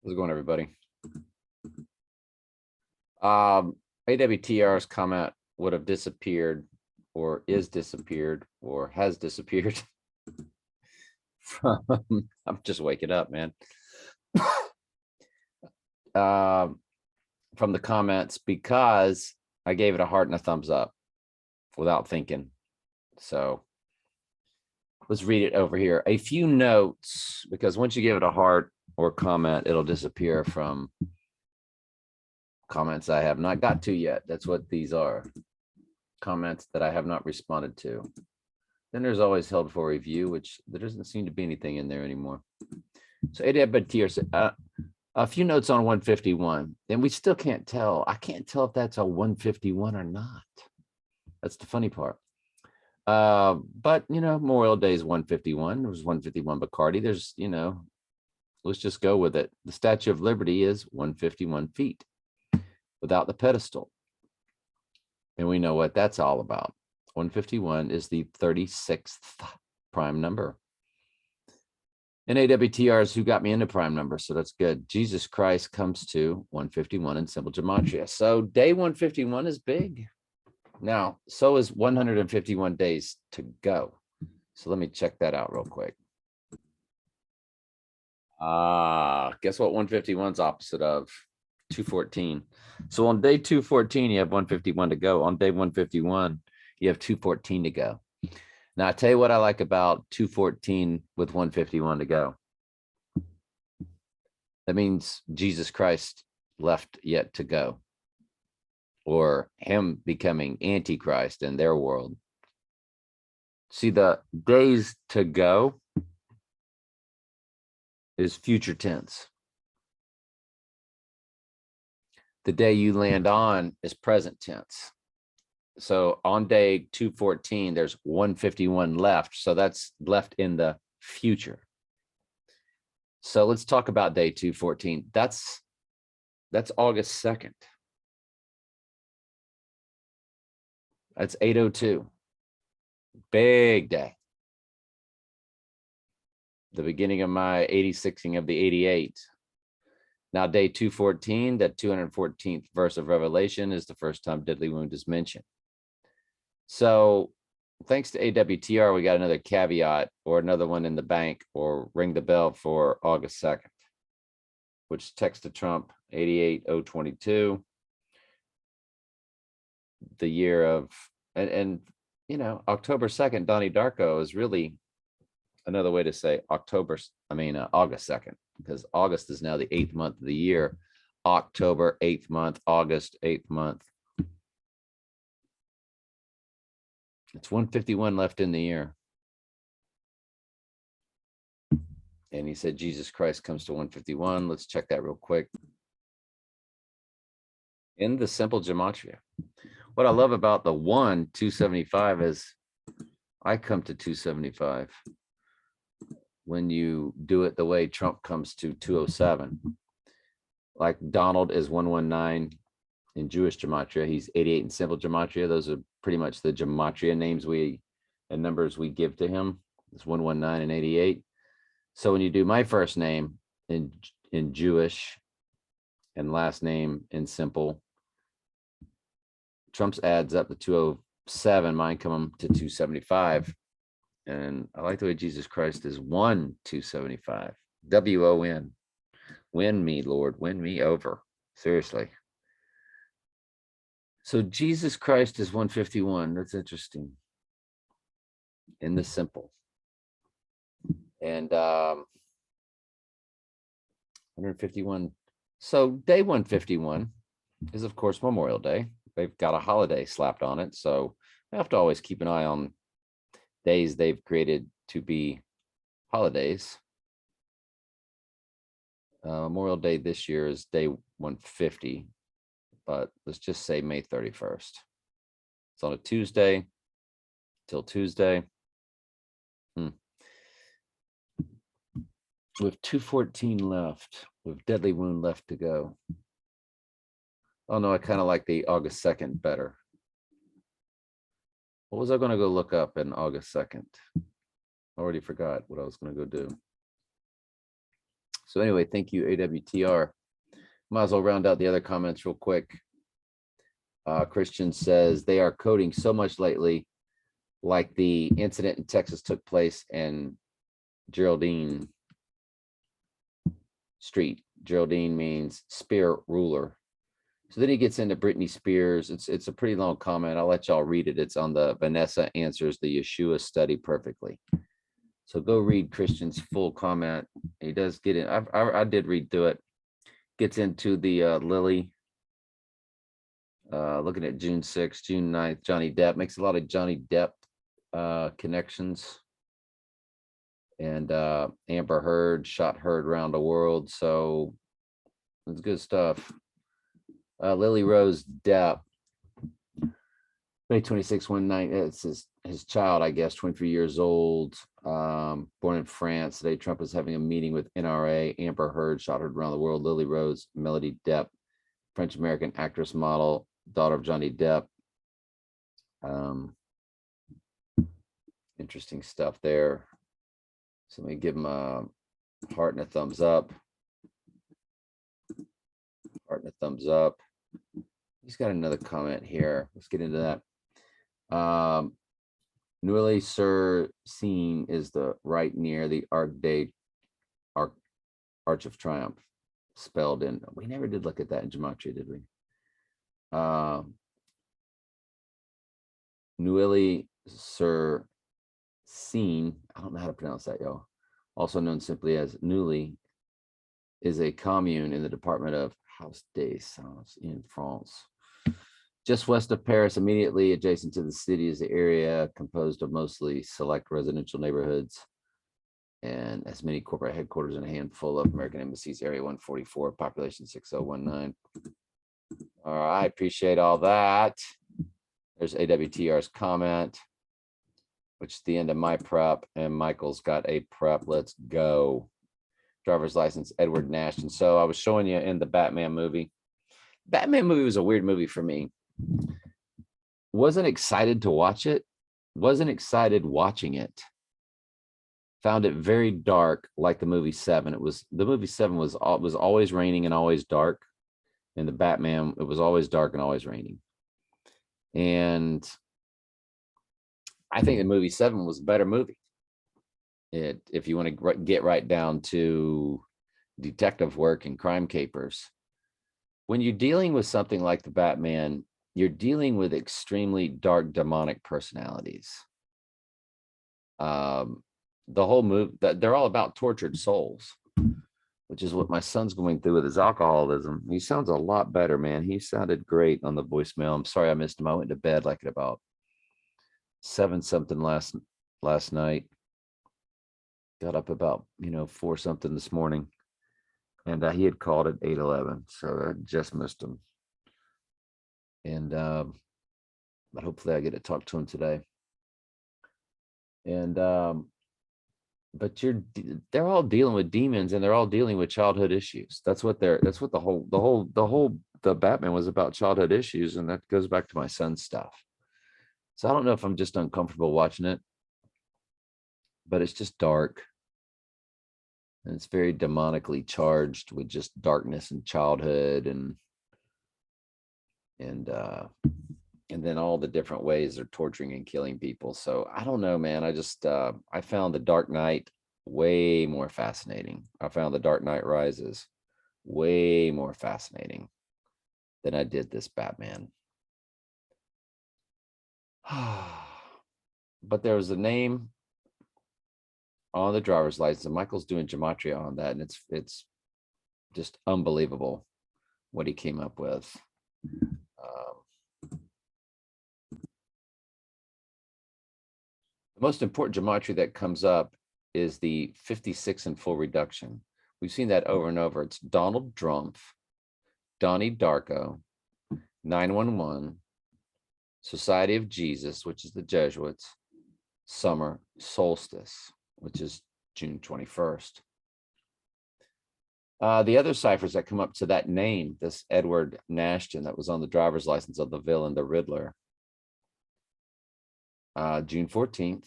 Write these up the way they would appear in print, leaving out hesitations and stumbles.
How's it going, everybody? AWTR's comment would have disappeared or is disappeared or has disappeared from, I'm just waking up, man. From the comments because I gave it a heart and a thumbs up without thinking. So let's read it over here. A few notes, because once you give it a heart or comment, it'll disappear from comments I have not got to yet. That's what these are. Comments that I have not responded to. Then there's always held for review, which there doesn't seem to be anything in there anymore. So a few notes on 151, and we still can't tell. I can't tell if that's a 151 or not. That's the funny part. But Memorial Day is 151. There was 151 Bacardi. There's, let's just go with it. The Statue of Liberty is 151 feet without the pedestal. And we know what that's all about. 151 is the 36th prime number. And AWTRs who got me into prime number, so that's good. Jesus Christ comes to 151 in simple gematria. So day 151 is big. Now, so is 151 days to go. So let me check that out real quick. Guess what 151 is opposite of? 214. So on day 214, you have 151 to go. On day 151, you have 214 to go. Now, I tell you what I like about 214 with 151 to go. That means Jesus Christ left yet to go, or him becoming Antichrist in their world. See, the days to go is future tense. The day you land on is present tense. So on day 214, there's 151 left. So that's left in the future. So let's talk about day 214. That's August 2nd. That's 8:02. Big day. The beginning of my 86ing of the 88. Now, day 214, that 214th verse of Revelation is the first time deadly wound is mentioned. So thanks to AWTR, we got another caveat or another one in the bank, or ring the bell for August 2nd, which text to Trump 88022, the year of, and October 2nd, Donnie Darko is really another way to say August 2nd, because August is now the 8th month of the year. October, 8th month, August, 8th month. It's 151 left in the year. And he said Jesus Christ comes to 151. Let's check that real quick. In the simple gematria. What I love about the 275 is I come to 275 when you do it the way Trump comes to 207. Like Donald is 119 in Jewish gematria. He's 88 in simple gematria. Those are pretty much the gematria names and numbers we give to him. It's 119 and 88. So when you do my first name in Jewish and last name in simple, Trump's adds up to 207. Mine come to 275. And I like the way Jesus Christ is 275. WON. Win me, Lord. Win me over. Seriously. So Jesus Christ is 151. That's interesting. In the simple. And 151. So day 151 is, of course, Memorial Day. They've got a holiday slapped on it. So I have to always keep an eye on days they've created to be holidays. Memorial Day this year is day 150. But let's just say May 31st. It's on a Tuesday till Tuesday. With 214 left, with deadly wound left to go. Oh no, I kind of like the August 2nd better. What was I going to go look up in August 2nd? I already forgot what I was going to go do. So anyway, thank you, AWTR. Might as well round out the other comments real quick. Christian says they are coding so much lately, like the incident in Texas took place and Geraldine Street. Geraldine means spear ruler. So then he gets into Britney Spears. It's a pretty long comment. I'll let y'all read it. It's on the Vanessa Answers the Yeshua Study Perfectly. So go read Christian's full comment. He does get in. I did read through it. Gets into the Lily. Looking at June 6th, June 9th, Johnny Depp. Makes a lot of Johnny Depp connections. And Amber Heard shot Heard around the world. So it's good stuff. Lily Rose Depp, May 26, 19. It's his child, I guess, 23 years old, born in France. Today, Trump is having a meeting with NRA. Amber Heard shot Heard around the world. Lily Rose, Melody Depp, French-American actress, model, daughter of Johnny Depp. Interesting stuff there. So let me give him a heart and a thumbs up. Heart and a thumbs up. He's got another comment here. Let's get into that. Nuile sur Seine is the right near the Arch of Triumph, spelled in. We never did look at that in gematria, did we? Nuile sur Seine, I don't know how to pronounce that, y'all. Also known simply as Neuilly, is a commune in the department of Hauts-de-Seine in France. Just west of Paris, immediately adjacent to the city, is the area composed of mostly select residential neighborhoods and as many corporate headquarters and a handful of American embassies. Area 144, population 6019. All right, appreciate all that. There's AWTR's comment, which is the end of my prep, and Michael's got a prep. Let's go. Driver's license, Edward Nash. And so I was showing you in the Batman movie. Batman movie was a weird movie for me. Wasn't excited to watch it. Wasn't excited watching it. Found it very dark, like the movie Seven. The movie Seven was always raining and always dark. And the Batman, it was always dark and always raining. And I think the movie Seven was a better movie. If you want to get right down to detective work and crime capers, when you're dealing with something like the Batman, you're dealing with extremely dark demonic personalities. The whole movie, they're all about tortured souls, which is what my son's going through with his alcoholism. He sounds a lot better, man. He sounded great on the voicemail. I'm sorry I missed him. I went to bed like at about 7-something last night. Got up about 4-something this morning, and he had called at 8:11, so I just missed him. And but hopefully I get to talk to him today. And but they're all dealing with demons, and they're all dealing with childhood issues. That's what the Batman was about, childhood issues, and that goes back to my son's stuff. So I don't know if I'm just uncomfortable watching it, but it's just dark. And it's very demonically charged with just darkness and childhood and then all the different ways they're torturing and killing people. So I don't know, man. I just I found The Dark Knight way more fascinating. I found The Dark Knight Rises way more fascinating than I did this Batman. But there was a name on the driver's license, and Michael's doing gematria on that, and it's just unbelievable what he came up with. The most important gematria that comes up is the 56 in full reduction. We've seen that over and over. It's Donald Drumpf, Donnie Darko, 911, Society of Jesus, which is the Jesuits, summer solstice, which is June 21st. The other ciphers that come up to that name, this Edward Nashton that was on the driver's license of the villain, the Riddler, June 14th,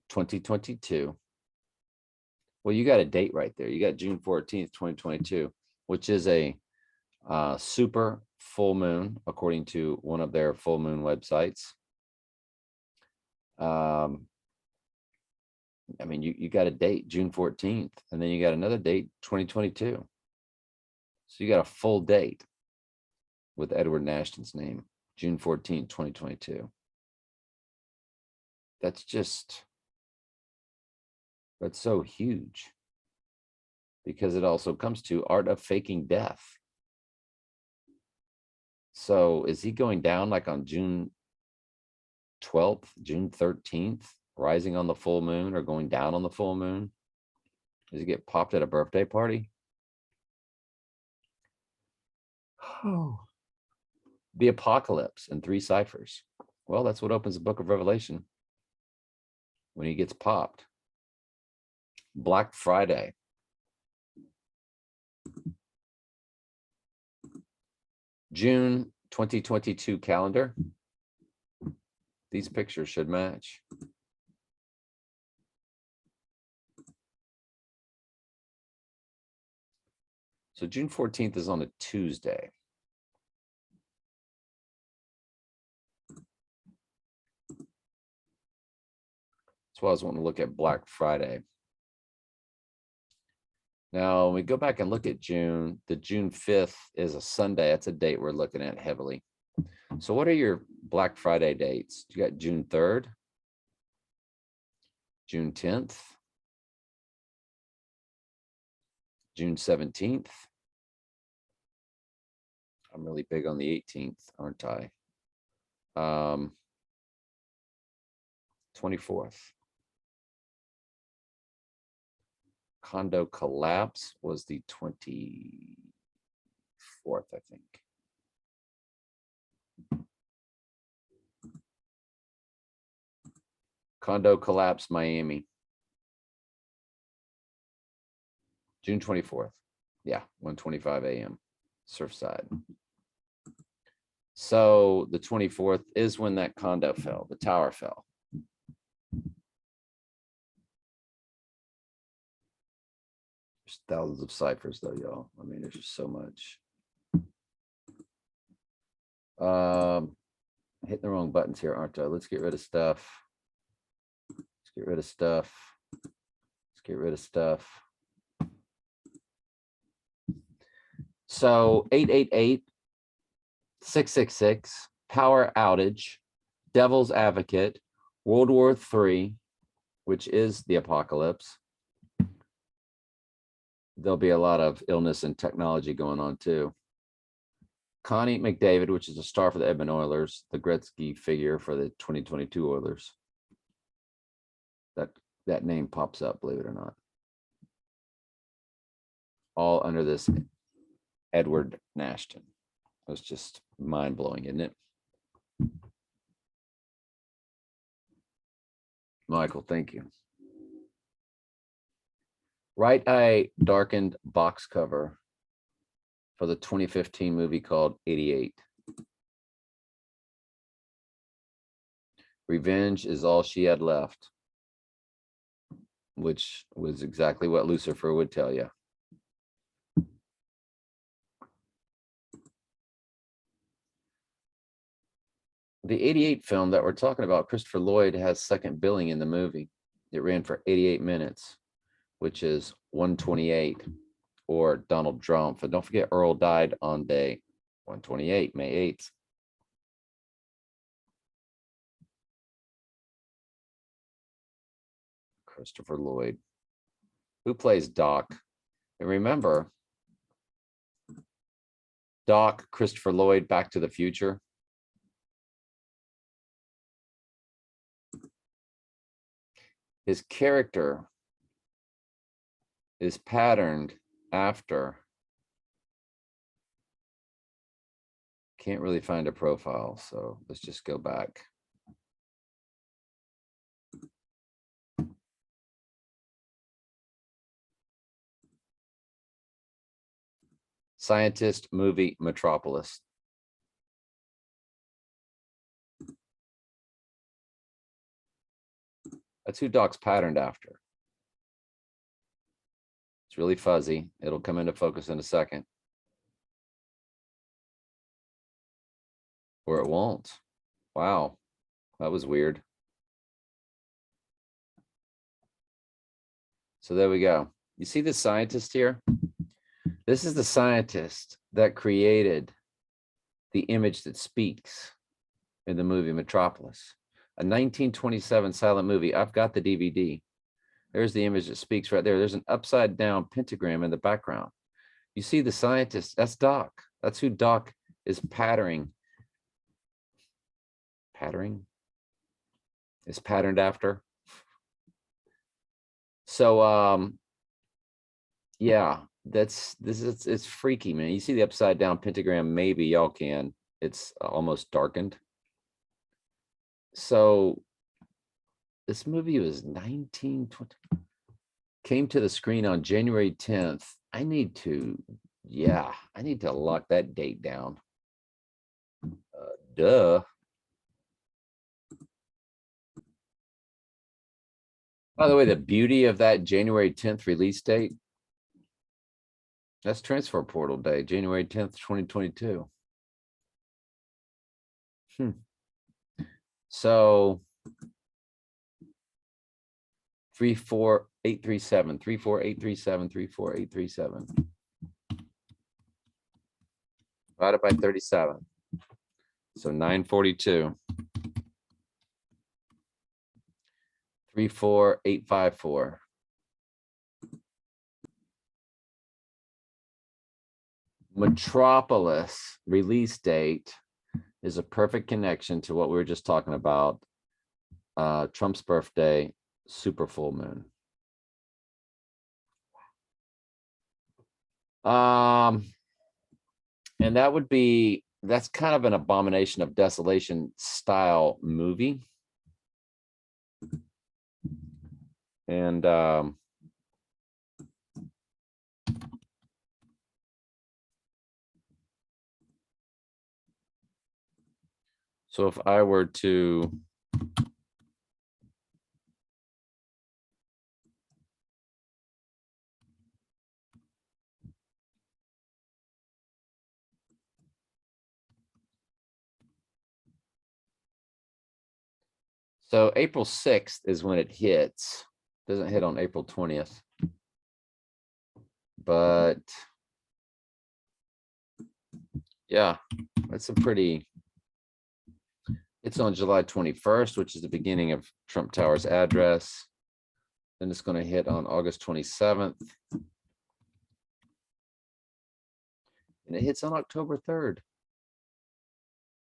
2022, Well, you got a date right there. You got June 14th, 2022, which is a super full moon, according to one of their full moon websites. I mean, you got a date, June 14th, and then you got another date, 2022. So you got a full date with Edward Nashton's name, June 14th, 2022. That's so huge, because it also comes to Art of Faking Death. So is he going down like on June 12th, June 13th, rising on the full moon, or going down on the full moon? Does he get popped at a birthday party? Oh. The apocalypse in 3 ciphers. Well, that's what opens the book of Revelation when he gets popped. Black Friday. June 2022 calendar. These pictures should match. So June 14th is on a Tuesday. That's why I was wanting to look at Black Friday. Now, when we go back and look at June, the June 5th is a Sunday. That's a date we're looking at heavily. So what are your Black Friday dates? You got June 3rd, June 10th, June 17th. I'm really big on the 18th, aren't I? 24th. Condo collapse was the 24th, I think. Condo collapse, Miami. June 24th. Yeah, 1:25 a.m. Surfside. So the 24th is when that condo fell, the tower fell. There's thousands of ciphers though, y'all. I mean, there's just so much. Hitting the wrong buttons here, aren't I? Let's get rid of stuff. Let's get rid of stuff. Let's get rid of stuff. So 888-666, power outage, devil's advocate, World War III, which is the apocalypse. There'll be a lot of illness and technology going on too. Connie McDavid, which is a star for the Edmonton Oilers, the Gretzky figure for the 2022 Oilers. That name pops up, believe it or not. All under this Edward Nashton. It was just mind-blowing, isn't it? Michael, thank you. Right eye darkened box cover for the 2015 movie called 88. Revenge is all she had left, which was exactly what Lucifer would tell you. The 88 film that we're talking about, Christopher Lloyd has second billing in the movie. It ran for 88 minutes, which is 128, or Donald Trump. And don't forget, Earl died on day 128, May 8th. Christopher Lloyd, who plays Doc. And remember, Doc, Christopher Lloyd, Back to the Future. His character is patterned after. Can't really find a profile, so let's just go back. Scientist movie Metropolis. That's who Doc's patterned after. It's really fuzzy. It'll come into focus in a second. Or it won't. Wow, that was weird. So there we go. You see the scientist here? This is the scientist that created the image that speaks in the movie Metropolis, a 1927 silent movie. I've got the DVD. There's the image that speaks right there. There's an upside down pentagram in the background. You see the scientist, that's Doc. That's who Doc is patterned after. So yeah, it's freaky, man. You see the upside down pentagram, maybe y'all can. It's almost darkened. So this movie was 1920, came to the screen on January 10th. I need to lock that date down. Duh. By the way, the beauty of that January 10th release date, that's transfer portal day, January 10th, 2022. So 34837, 34837, 34837. Divided by 37. So 942. 34854. Metropolis release date is a perfect connection to what we were just talking about. Trump's birthday, super full moon. And that's kind of an Abomination of Desolation style movie. And so if I were to so April 6th is when it hits. Doesn't hit on April 20th. But yeah, that's a pretty, it's on July 21st, which is the beginning of Trump Tower's address. Then it's going to hit on August 27th. And it hits on October 3rd,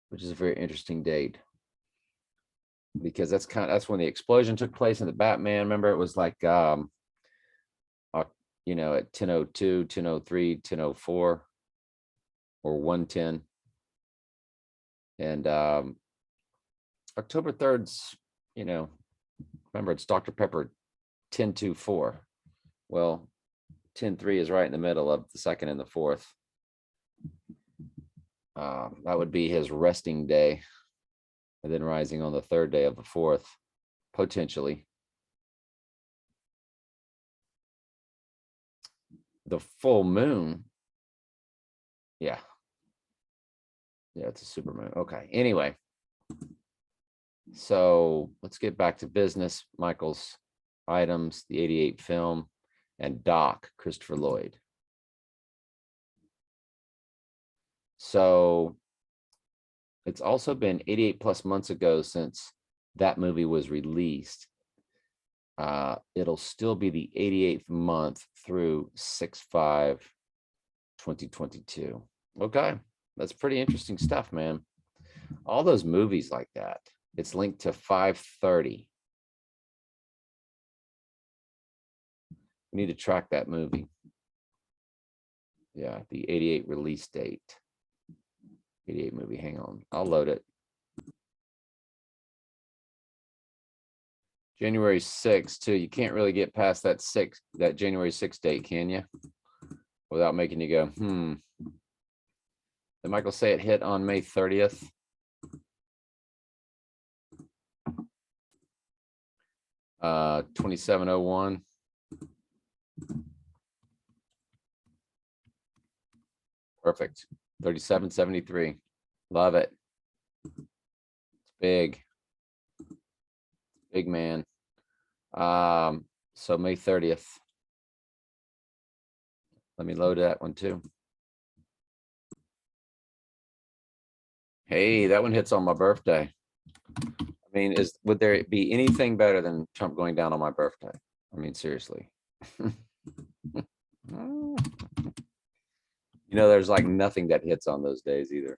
which is a very interesting date. Because that's when the explosion took place in the Batman. Remember, it was like at 10:02, 10:03, 10:04, or 1:10. And October 3rd's, remember, it's Dr. Pepper 10:24. Well, 10:03 is right in the middle of the second and the fourth. That would be his resting day, and then rising on the third day of the fourth, potentially. The full moon. Yeah. Yeah, it's a super moon. Okay. Anyway. So let's get back to business. Michael's items, the 88 film, and Doc, Christopher Lloyd. So it's also been 88 plus months ago since that movie was released. It'll still be the 88th month through 6/5/2022. Okay, that's pretty interesting stuff, man. All those movies like that. It's linked to 5/30. We need to track that movie. Yeah, the 88 release date. 88 movie. Hang on, I'll load it. January 6th too. You can't really get past that January 6th date, can you? Without making you go, Did Michael say it hit on May 30th? Uh, 2701. Perfect. 37.73. Love it. Big. Big man. So May 30th. Let me load that one too. Hey, that one hits on my birthday. I mean, would there be anything better than Trump going down on my birthday? I mean, seriously. You know, there's like nothing that hits on those days either.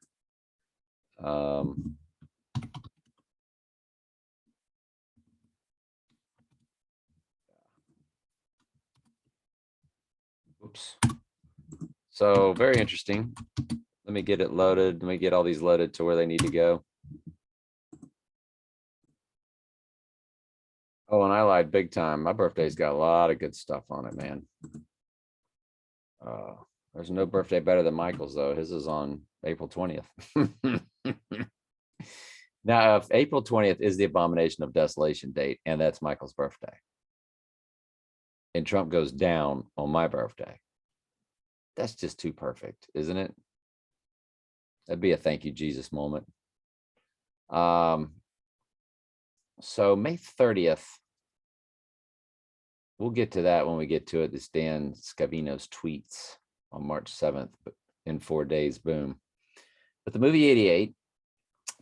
Oops. So very interesting. Let me get it loaded. Let me get all these loaded to where they need to go. Oh, and I lied big time. My birthday's got a lot of good stuff on it, man. There's no birthday better than Michael's, though. His is on April 20th. Now, if April 20th is the abomination of desolation date, and that's Michael's birthday, and Trump goes down on my birthday, that's just too perfect, isn't it? That'd be a thank you, Jesus moment. So May 30th, we'll get to that when we get to it. This Dan Scavino's tweets on March 7th, but in 4 days, boom. But the movie 88,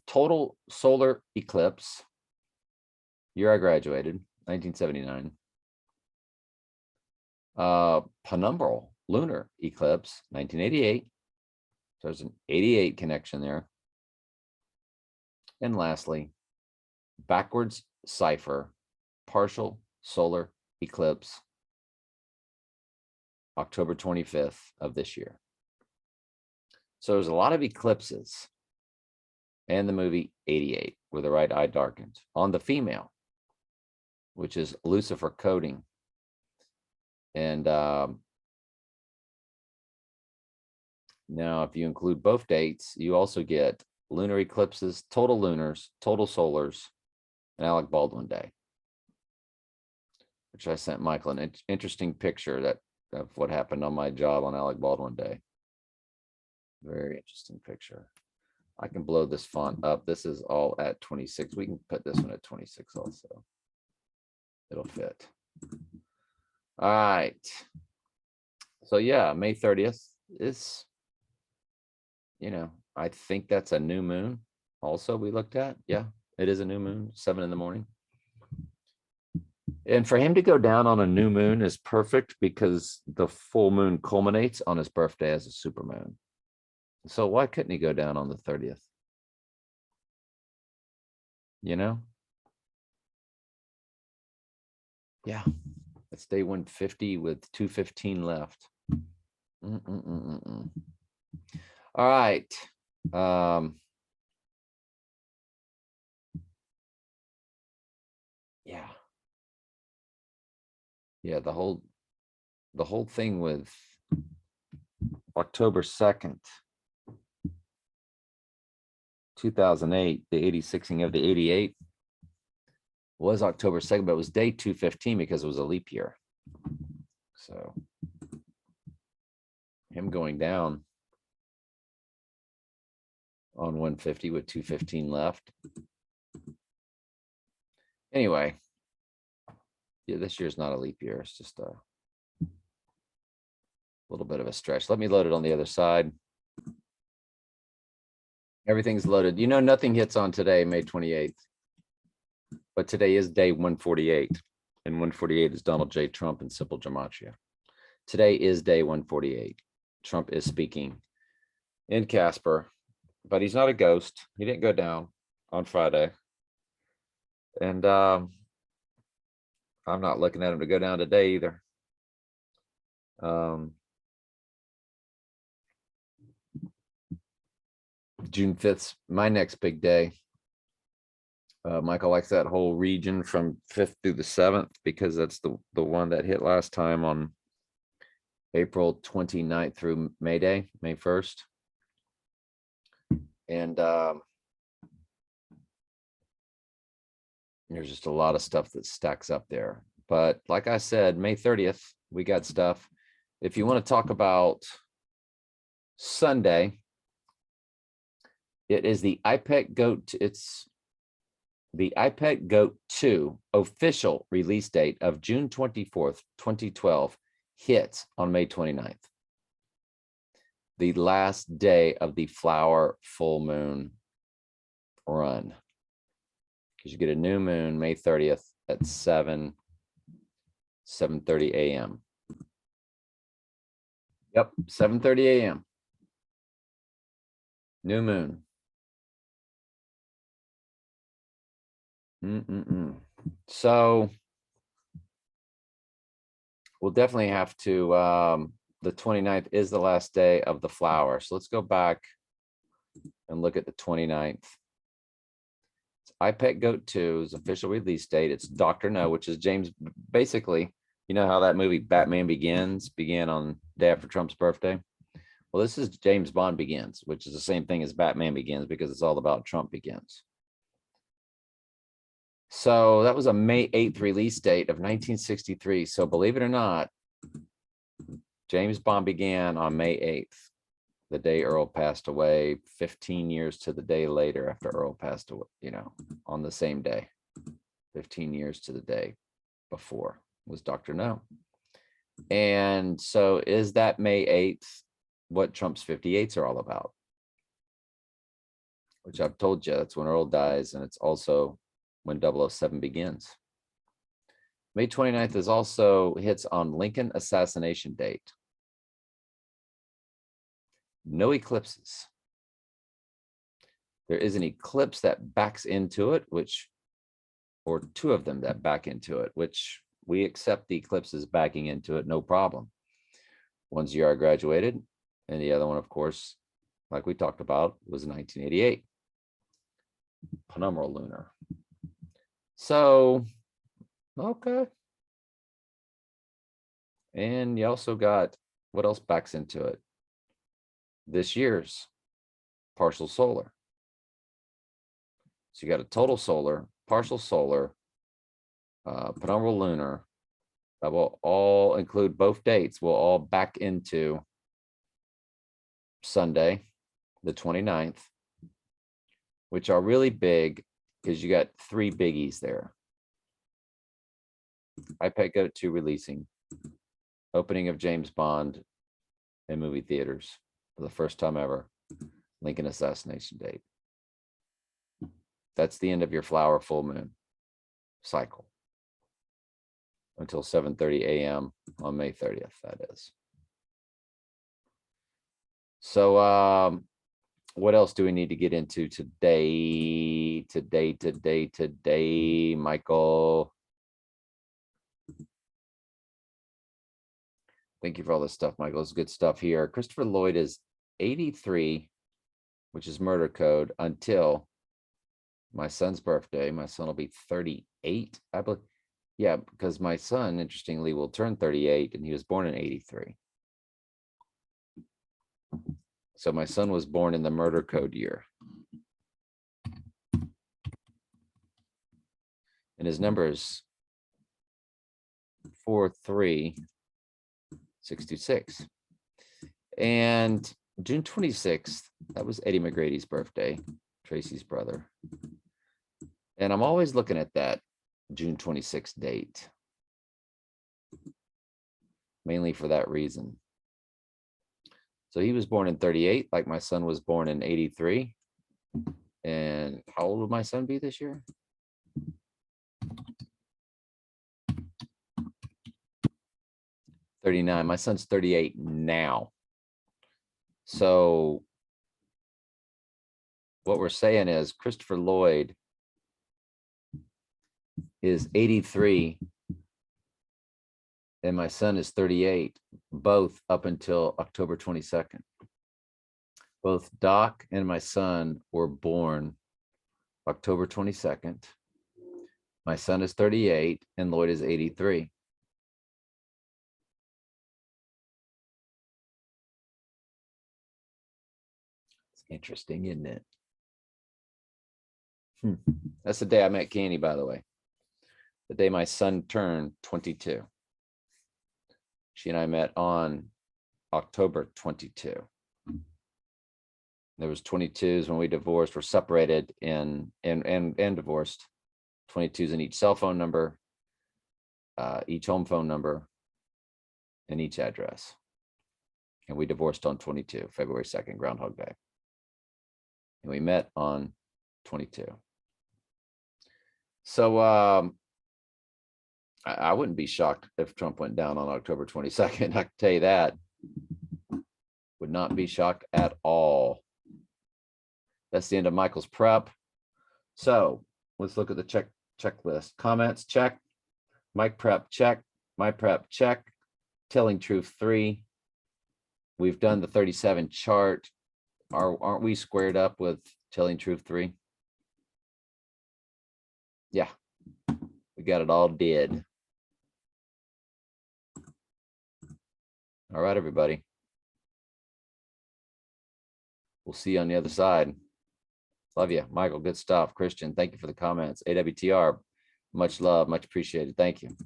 total solar eclipse, year I graduated, 1979. Penumbral lunar eclipse, 1988. So there's an 88 connection there. And lastly, backwards cipher, partial solar eclipse, October 25th of this year. So there's a lot of eclipses and the movie 88, where the right eye darkened, on the female, which is Lucifer coding. And now if you include both dates, you also get lunar eclipses, total lunars, total solars, and Alec Baldwin Day, which I sent Michael an interesting picture of what happened on my job on Alec Baldwin Day. Very interesting picture. I can blow this font up. This is all at 26. We can put this one at 26 also. It'll fit. All right. So yeah, May 30th is, you know, I think that's a new moon. Also, we looked at, yeah, it is a new moon, 7 in the morning. And for him to go down on a new moon is perfect because the full moon culminates on his birthday as a supermoon. So why couldn't he go down on the 30th? You know? Yeah, it's day 150 with 215 left. All right. Yeah. Yeah, the whole thing with October 2nd, 2008, the 86ing of the 88 was October 2nd, but it was day 215 because it was a leap year. So him going down on 150 with 215 left. Anyway, yeah, this year's not a leap year. It's just a little bit of a stretch. Let me load it on the other side. Everything's loaded. You know, nothing hits on today, May 28th. But today is day 148. And 148 is Donald J. Trump and Simple Gematria. Today is day 148. Trump is speaking in Casper, but he's not a ghost. He didn't go down on Friday. And I'm not looking at him to go down today either. June 5th, my next big day. Michael likes that whole region from 5th through the 7th because that's the one that hit last time on April 29th through May Day, May 1st. And there's just a lot of stuff that stacks up there. But like I said, May 30th, we got stuff. If you want to talk about Sunday, it is the iPad Goat. It's the iPad Goat 2 official release date of June 24th, 2012 hits on May 29th. The last day of the flower full moon run. Because you get a new moon May 30th at 7:30 a.m. Yep, 7:30 a.m. New moon. So we'll definitely have to, the 29th is the last day of the flower. So let's go back and look at the 29th. It's iPad Goat 2's official release date. It's Dr. No, which is James. Basically, you know how that movie Batman Begins began on day after Trump's birthday? Well, this is James Bond Begins, which is the same thing as Batman Begins because it's all about Trump Begins. So that was a May 8th release date of 1963. So believe it or not, James Bond began on May 8th, the day Earl passed away, 15 years to the day later after Earl passed away, you know, on the same day, 15 years to the day before was Dr. No. And so is that May 8th what Trump's 58s are all about? Which I've told you, that's when Earl dies, and it's also when 007 begins. May 29th is also hits on Lincoln assassination date. No eclipses. There is an eclipse that backs into it, or two of them that back into it, which we accept the eclipses backing into it, no problem. One's the year I graduated, and the other one, of course, like we talked about, was 1988. Penumbral lunar. So, okay. And you also got, what else backs into it? This year's partial solar. So you got a total solar, partial solar, penumbral lunar, that will all include both dates, will all back into Sunday, the 29th, which are really big because you got three biggies there. iPad Goat 2 releasing, opening of James Bond in movie theaters for the first time ever, Lincoln assassination date. That's the end of your flower full moon cycle until 7:30 a.m. on May 30th, that is. So what else do we need to get into today, Michael? Thank you for all this stuff, Michael. It's good stuff here. Christopher Lloyd is 83, which is murder code, until my son's birthday. My son will be 38, I believe. Yeah, because my son, interestingly, will turn 38, and he was born in 83. So my son was born in the murder code year. And his number is 43626. And June 26th, that was Eddie McGrady's birthday, Tracy's brother. And I'm always looking at that June 26th date, mainly for that reason. So he was born in 38, like my son was born in 83. And how old will my son be this year? '39. My son's 38 now. So what we're saying is Christopher Lloyd is 83 and my son is 38, both up until October 22nd. Both Doc and my son were born October 22nd. My son is 38 and Lloyd is 83. It's interesting, isn't it? That's the day I met Candy, by the way. The day my son turned 22. She and I met on October 22. There was 22s when we divorced, were separated and divorced. 22s in each cell phone number, each home phone number, and each address. And we divorced on 22, February 2nd, Groundhog Day. And we met on 22. So I wouldn't be shocked if Trump went down on October 22nd. I can tell you that. Would not be shocked at all. That's the end of Michael's prep. So let's look at the checklist. Comments, check. Mike prep, check. My prep, check. Telling truth 3. We've done the 37 chart. Aren't we squared up with telling truth 3? Yeah, we got it all did. All right, everybody. We'll see you on the other side. Love you, Michael. Good stuff. Christian, thank you for the comments. AWTR, much love, much appreciated. Thank you.